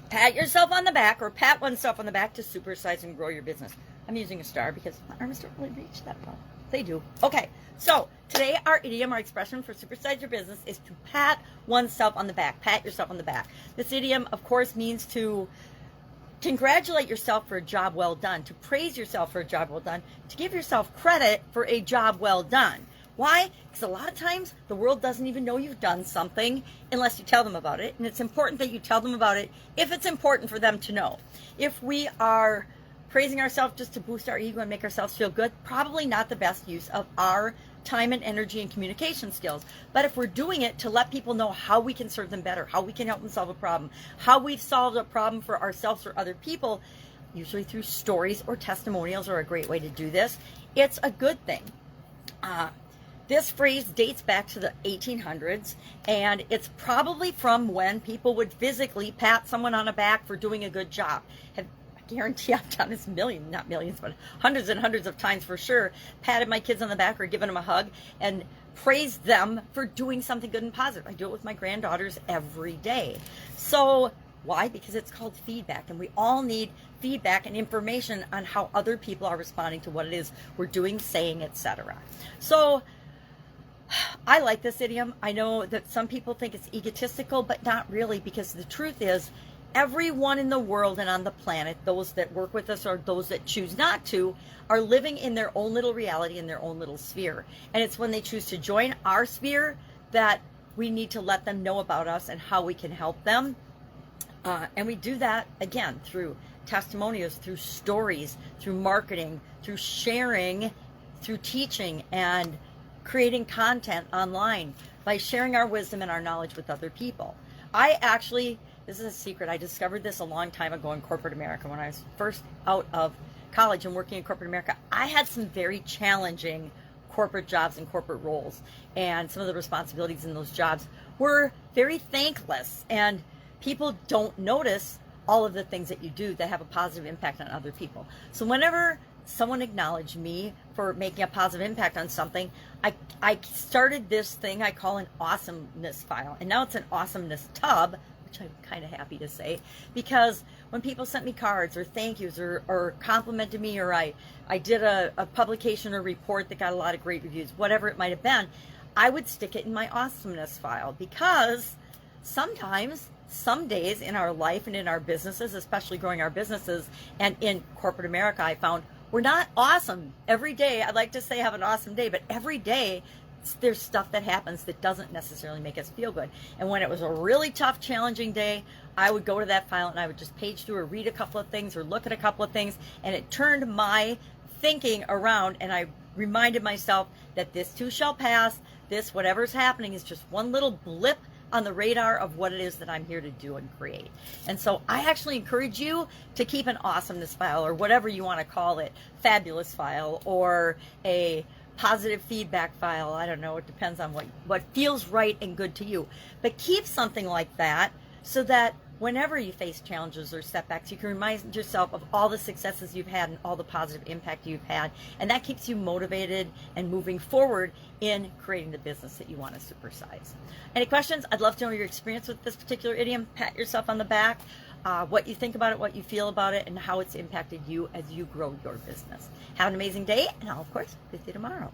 Pat yourself on the back, or pat oneself on the back to supersize and grow your business. I'm using a star because my arms don't really reach that far. They do. Okay, so today our idiom, our expression for supersize your business is to pat oneself on the back. Pat yourself on the back. This idiom, of course, means to congratulate yourself for a job well done, to praise yourself for a job well done, to give yourself credit for a job well done. Why? Because a lot of times the world doesn't even know you've done something unless you tell them about it. And it's important that you tell them about it if it's important for them to know. If we are praising ourselves just to boost our ego and make ourselves feel good, probably not the best use of our time and energy and communication skills. But if we're doing it to let people know how we can serve them better, how we can help them solve a problem, how we've solved a problem for ourselves or other people, usually through stories or testimonials are a great way to do this, it's a good thing. This phrase dates back to the 1800s, and it's probably from when people would physically pat someone on the back for doing a good job. I guarantee I've done this not millions, but hundreds and hundreds of times for sure, patted my kids on the back or given them a hug and praised them for doing something good and positive. I do it with my granddaughters every day. So why? Because it's called feedback, and we all need feedback and information on how other people are responding to what it is we're doing, saying, etc. So I like this idiom. I know that some people think it's egotistical, but not really, because the truth is everyone in the world and on the planet, those that work with us or those that choose not to, are living in their own little reality, in their own little sphere. And it's when they choose to join our sphere that we need to let them know about us and how we can help them. And we do that, again, through testimonials, through stories, through marketing, through sharing, through teaching, and creating content online, by sharing our wisdom and our knowledge with other people. This is a secret, I discovered this a long time ago in corporate America. When I was first out of college and working in corporate America, I had some very challenging corporate jobs and corporate roles, and some of the responsibilities in those jobs were very thankless, and people don't notice all of the things that you do that have a positive impact on other people. So whenever someone acknowledged me for making a positive impact on something, I started this thing I call an awesomeness file. And now it's an awesomeness tub, which I'm kind of happy to say, because when people sent me cards or thank yous or complimented me, or I did a publication or report that got a lot of great reviews, whatever it might have been, I would stick it in my awesomeness file, because sometimes, some days in our life and in our businesses, especially growing our businesses and in corporate America, I found we're not awesome every day. I'd like to say have an awesome day, but every day there's stuff that happens that doesn't necessarily make us feel good. And when it was a really tough, challenging day, I would go to that file and I would just page through or read a couple of things or look at a couple of things, and it turned my thinking around, and I reminded myself that this too shall pass. This, whatever's happening, is just one little blip on the radar of what it is that I'm here to do and create. And so I actually encourage you to keep an awesomeness file, or whatever you want to call it, fabulous file, or a positive feedback file. I don't know, it depends on what feels right and good to you. But keep something like that so that whenever you face challenges or setbacks, you can remind yourself of all the successes you've had and all the positive impact you've had. And that keeps you motivated and moving forward in creating the business that you want to supersize. Any questions? I'd love to know your experience with this particular idiom. Pat yourself on the back, what you think about it, what you feel about it, and how it's impacted you as you grow your business. Have an amazing day, and I'll, of course, be with you tomorrow.